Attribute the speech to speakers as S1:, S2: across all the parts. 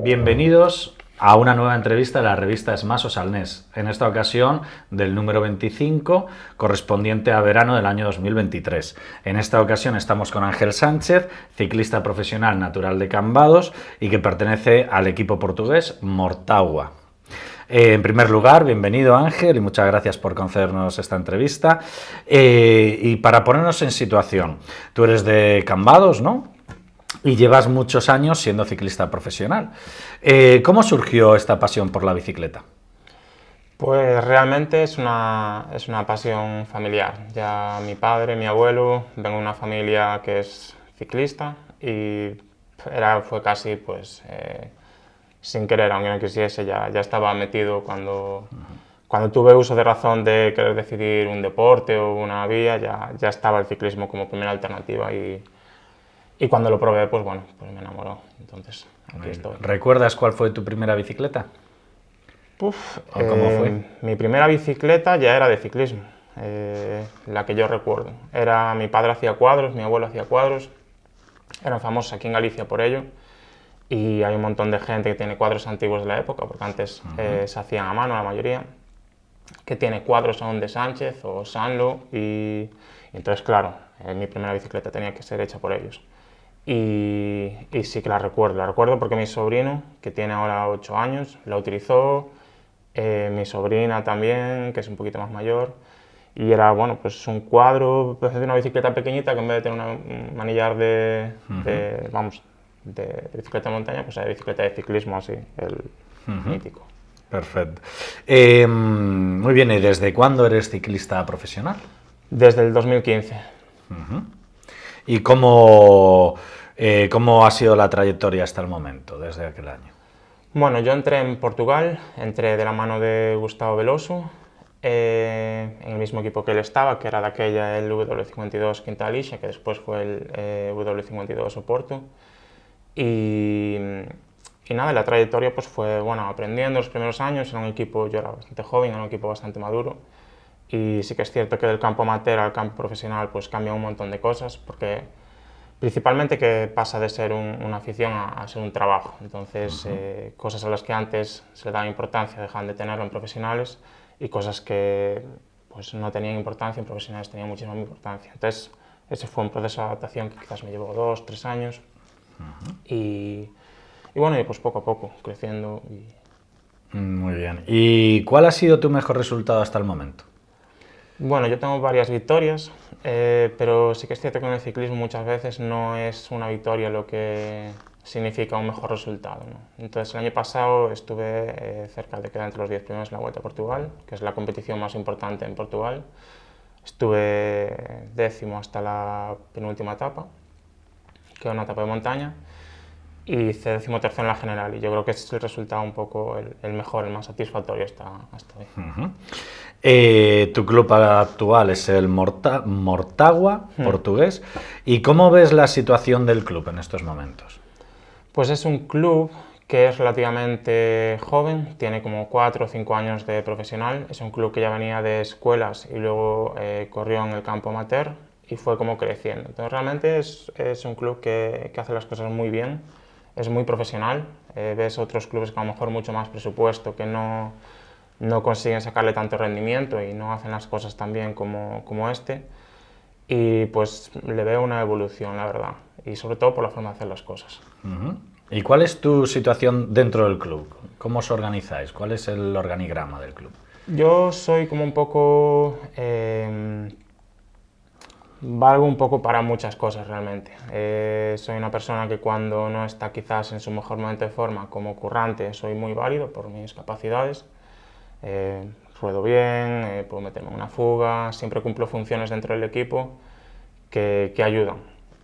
S1: Bienvenidos a una nueva entrevista de la revista Smash Osalnés, en esta ocasión del número 25, correspondiente a verano del año 2023. En esta ocasión estamos con Ángel Sánchez, ciclista profesional natural de Cambados y que pertenece al equipo portugués Mortágua. En primer lugar, bienvenido Ángel y muchas gracias por concedernos esta entrevista. Y para ponernos en situación, tú eres de Cambados, ¿no? Y llevas muchos años siendo ciclista profesional. ¿Cómo surgió esta pasión por la bicicleta?
S2: Pues realmente es una pasión familiar. Ya mi padre, mi abuelo, vengo de una familia que es ciclista y fue casi sin querer, aunque no quisiese, ya estaba metido cuando tuve uso de razón de querer decidir un deporte o una vía, ya estaba el ciclismo como primera alternativa y cuando lo probé, pues bueno, pues me enamoró. Entonces, aquí estoy.
S1: ¿Recuerdas cuál fue tu primera bicicleta? ¿Cómo fue?
S2: Mi primera bicicleta ya era de ciclismo, la que yo recuerdo. Mi padre hacía cuadros, mi abuelo hacía cuadros, eran famosos aquí en Galicia por ello, y hay un montón de gente que tiene cuadros antiguos de la época, porque antes se hacían a mano la mayoría, que tiene cuadros aún de Sánchez o Sanlo, y entonces claro, mi primera bicicleta tenía que ser hecha por ellos. Y sí que la recuerdo porque mi sobrino, que tiene ahora 8 años, la utilizó, mi sobrina también, que es un poquito más mayor, y era, bueno, pues un cuadro de una bicicleta pequeñita que en vez de tener un manillar de bicicleta de montaña, pues era bicicleta de ciclismo así, el mítico.
S1: Perfecto. Muy bien, ¿y desde cuándo eres ciclista profesional?
S2: Desde el 2015.
S1: ¿Y cómo ha sido la trayectoria hasta el momento, desde aquel año?
S2: Bueno, yo entré en Portugal, entré de la mano de Gustavo Veloso, en el mismo equipo que él estaba, que era de aquella el W52 Quinta Alicia, que después fue el W52 Oporto. Y nada, la trayectoria pues fue, bueno, aprendiendo los primeros años, era un equipo, yo era bastante joven, era un equipo bastante maduro. Y sí que es cierto que del campo amateur al campo profesional pues cambia un montón de cosas, porque principalmente que pasa de ser una afición a ser un trabajo. Entonces, cosas a las que antes se le daba importancia dejan de tenerlo en profesionales, y cosas que pues no tenían importancia en profesionales tenían muchísima importancia. Entonces, ese fue un proceso de adaptación que quizás me llevó 2 o 3 años. Y bueno, y pues poco a poco, creciendo.
S1: Muy bien. ¿Y cuál ha sido tu mejor resultado hasta el momento?
S2: Bueno, yo tengo varias victorias, pero sí que es cierto que en el ciclismo muchas veces no es una victoria lo que significa un mejor resultado, ¿no? Entonces el año pasado estuve cerca de quedar entre los 10 primeros en la Vuelta a Portugal, que es la competición más importante en Portugal. Estuve 10º hasta la penúltima etapa, que era una etapa de montaña, y hice 13º en la general, y yo creo que ese es el resultado un poco el mejor, el más satisfactorio hasta hoy.
S1: Tu club actual es el Mortágua, portugués. ¿Y cómo ves la situación del club en estos momentos?
S2: Pues es un club que es relativamente joven, tiene como 4 o 5 años de profesional. Es un club que ya venía de escuelas y luego corrió en el campo amateur y fue como creciendo. Entonces realmente es un club que hace las cosas muy bien, es muy profesional. Ves otros clubes con a lo mejor mucho más presupuesto que no consiguen sacarle tanto rendimiento y no hacen las cosas tan bien como este. Y pues le veo una evolución, la verdad, y sobre todo por la forma de hacer las cosas.
S1: ¿Y cuál es tu situación dentro del club? ¿Cómo os organizáis? ¿Cuál es el organigrama del club?
S2: Yo soy como un poco... valgo un poco para muchas cosas realmente. Soy una persona que cuando no está quizás en su mejor momento de forma como currante, soy muy válido por mis capacidades. Ruedo bien, puedo meterme en una fuga, siempre cumplo funciones dentro del equipo que ayudan.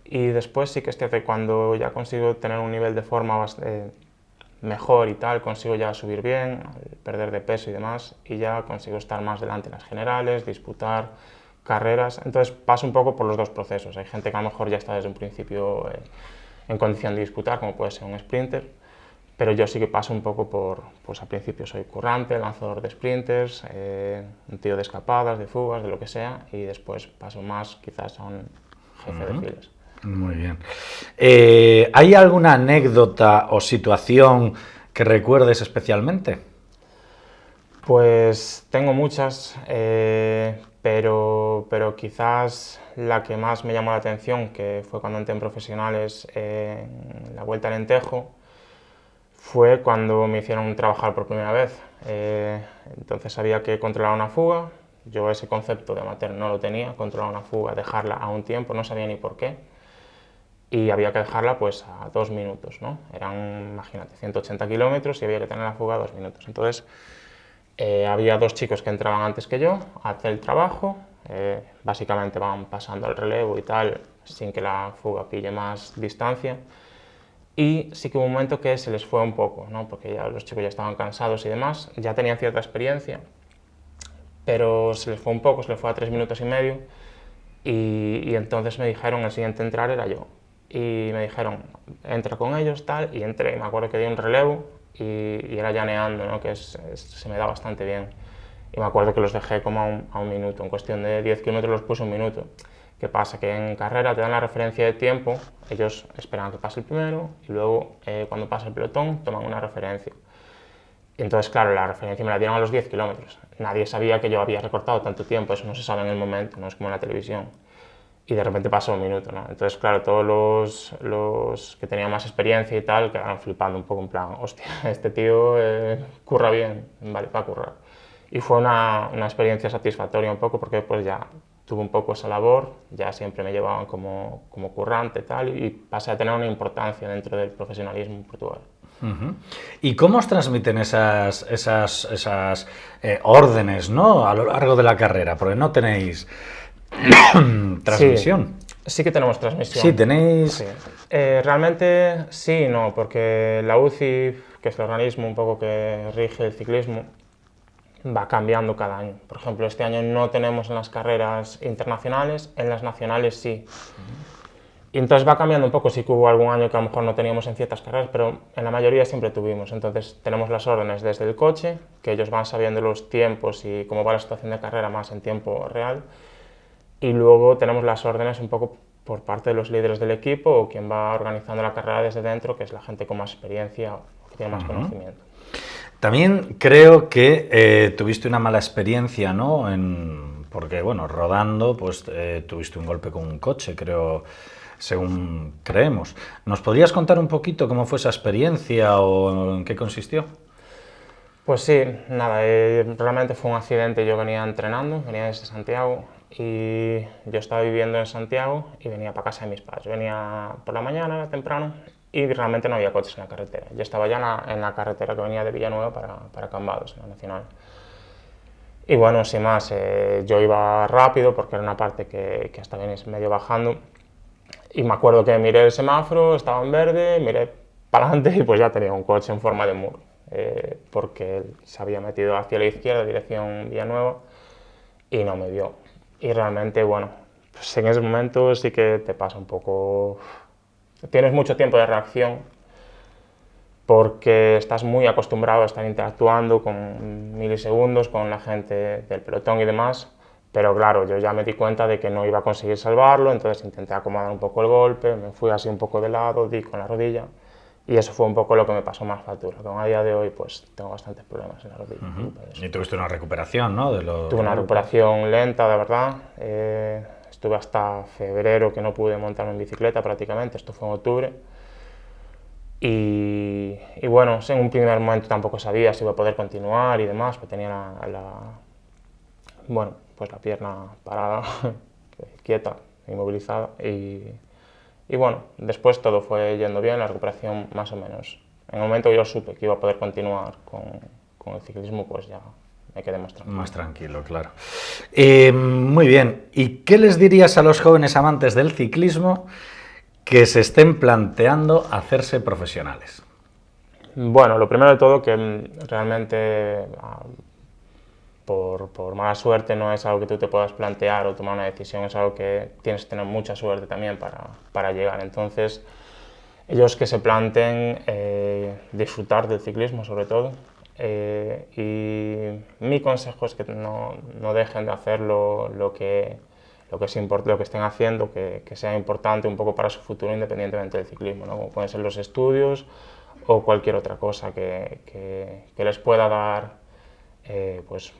S2: Y después sí que es cierto que cuando ya consigo tener un nivel de forma mejor y tal, consigo ya subir bien, perder de peso y demás, y ya consigo estar más delante en las generales, disputar carreras. Entonces paso un poco por los dos procesos. Hay gente que a lo mejor ya está desde un principio en condición de disputar, como puede ser un sprinter, pero yo sí que paso un poco pues al principio soy currante, lanzador de sprinters, un tío de escapadas, de fugas, de lo que sea, y después paso más quizás a un jefe de filas.
S1: Muy bien. ¿Hay alguna anécdota o situación que recuerdes especialmente?
S2: Pues tengo muchas, pero quizás la que más me llamó la atención, que fue cuando entré en profesionales en la Vuelta al Alentejo, fue cuando me hicieron trabajar por primera vez. Entonces había que controlar una fuga. Yo ese concepto de amateur no lo tenía, controlar una fuga, dejarla a un tiempo, no sabía ni por qué. Y había que dejarla pues a 2 minutos, ¿no? Eran, imagínate, 180 kilómetros y había que tener la fuga a 2 minutos. Entonces había 2 chicos que entraban antes que yo a hacer el trabajo. Básicamente van pasando el relevo y tal, sin que la fuga pille más distancia. Y sí que hubo un momento que se les fue un poco, ¿no? Porque ya los chicos ya estaban cansados y demás, ya tenían cierta experiencia, pero se les fue un poco, se les fue a 3 minutos y medio, y entonces me dijeron, el siguiente a entrar era yo. Y me dijeron, entra con ellos, tal, y entré. Me acuerdo que di un relevo y era llaneando, ¿no? Que se me da bastante bien. Y me acuerdo que los dejé como a un minuto, en cuestión de 10 kilómetros los puse un minuto. ¿Qué pasa? Que en carrera te dan la referencia de tiempo, ellos esperan que pase el primero y luego cuando pasa el pelotón toman una referencia. Y entonces, claro, la referencia me la dieron a los 10 kilómetros. Nadie sabía que yo había recortado tanto tiempo, eso no se sabe en el momento, no es como en la televisión. Y de repente pasó un minuto, ¿no? Entonces, claro, todos los que tenían más experiencia y tal quedaron flipando un poco en plan, hostia, este tío curra bien, vale, va a currar. Y fue una experiencia satisfactoria un poco porque después ya tuve un poco esa labor, ya siempre me llevaban como currante y tal, y pasé a tener una importancia dentro del profesionalismo en Portugal.
S1: ¿Y cómo os transmiten esas órdenes, ¿no? A lo largo de la carrera? Porque no tenéis transmisión.
S2: Sí que tenemos transmisión.
S1: Sí, tenéis...
S2: Sí. Realmente sí y no, porque la UCI, que es el organismo un poco que rige el ciclismo, va cambiando cada año. Por ejemplo, este año no tenemos en las carreras internacionales, en las nacionales sí. Y entonces va cambiando un poco, sí que hubo algún año que a lo mejor no teníamos en ciertas carreras, pero en la mayoría siempre tuvimos. Entonces tenemos las órdenes desde el coche, que ellos van sabiendo los tiempos y cómo va la situación de carrera más en tiempo real. Y luego tenemos las órdenes un poco por parte de los líderes del equipo o quien va organizando la carrera desde dentro, que es la gente con más experiencia o que tiene más conocimiento.
S1: También creo que tuviste una mala experiencia, ¿no? Porque, bueno, rodando, pues tuviste un golpe con un coche, creo, según creemos. ¿Nos podrías contar un poquito cómo fue esa experiencia o en qué consistió?
S2: Pues sí, nada, realmente fue un accidente. Yo venía entrenando, venía desde Santiago y yo estaba viviendo en Santiago y venía para casa de mis padres. Venía por la mañana, temprano, y realmente no había coches en la carretera. Yo estaba ya en la carretera que venía de Villanueva para Cambados, en la Nacional. Y bueno, sin más, yo iba rápido porque era una parte que hasta venía medio bajando. Y me acuerdo que miré el semáforo, estaba en verde, miré para adelante y pues ya tenía un coche en forma de muro. Porque él se había metido hacia la izquierda, dirección Villanueva, y no me vio. Y realmente, bueno, pues en ese momento sí que te pasa un poco... Tienes mucho tiempo de reacción porque estás muy acostumbrado a estar interactuando con milisegundos con la gente del pelotón y demás, pero claro, yo ya me di cuenta de que no iba a conseguir salvarlo, entonces intenté acomodar un poco el golpe, me fui así un poco de lado, di con la rodilla, y eso fue un poco lo que me pasó más factura, que a día de hoy pues tengo bastantes problemas en la rodilla.
S1: Y tuviste una recuperación, ¿no?
S2: Tuve una recuperación lenta, de verdad. Estuve hasta febrero que no pude montarme en bicicleta prácticamente, esto fue en octubre. Y bueno, en un primer momento tampoco sabía si iba a poder continuar y demás, pues tenía bueno, pues la pierna parada, quieta, inmovilizada. Y bueno, después todo fue yendo bien, la recuperación más o menos. En el momento que yo supe que iba a poder continuar con el ciclismo, pues ya me quedé más tranquilo.
S1: Más tranquilo, claro. Muy bien. ¿Y qué les dirías a los jóvenes amantes del ciclismo que se estén planteando hacerse profesionales?
S2: Bueno, lo primero de todo que realmente por mala suerte no es algo que tú te puedas plantear o tomar una decisión, es algo que tienes que tener mucha suerte también para llegar. Entonces, ellos que se planteen disfrutar del ciclismo sobre todo, y mi consejo es que no dejen de hacer lo que lo que estén haciendo, que sea importante un poco para su futuro independientemente del ciclismo, ¿no? Como pueden ser los estudios o cualquier otra cosa que les pueda dar pues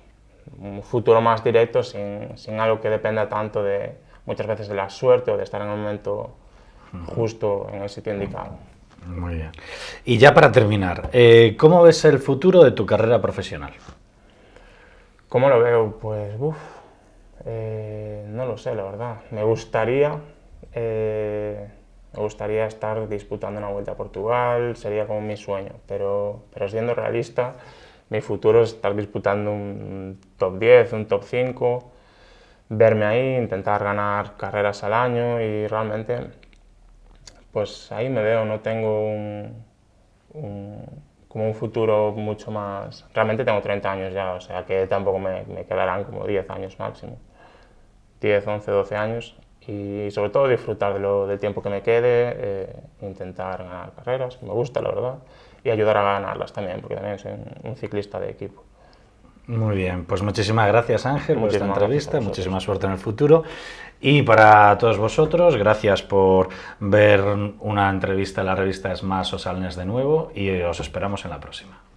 S2: un futuro más directo sin algo que dependa tanto de muchas veces de la suerte o de estar en el momento justo en el sitio indicado.
S1: Muy bien. Y ya para terminar, ¿cómo ves el futuro de tu carrera profesional?
S2: ¿Cómo lo veo? Pues, no lo sé, la verdad. Me gustaría estar disputando una Vuelta a Portugal, sería como mi sueño, pero siendo realista, mi futuro es estar disputando un top 10, un top 5, verme ahí, intentar ganar carreras al año y realmente, pues ahí me veo, no tengo como un futuro mucho más... Realmente tengo 30 años ya, o sea que tampoco me quedarán como 10 años máximo. 10, 11, 12 años y sobre todo disfrutar del tiempo que me quede, intentar ganar carreras, que me gusta la verdad, y ayudar a ganarlas también, porque también soy un ciclista de equipo.
S1: Muy bien, pues muchísimas gracias Ángel por esta entrevista, muchísima suerte en el futuro. Y para todos vosotros, gracias por ver una entrevista en la revista Smash o Salnes de nuevo y os esperamos en la próxima.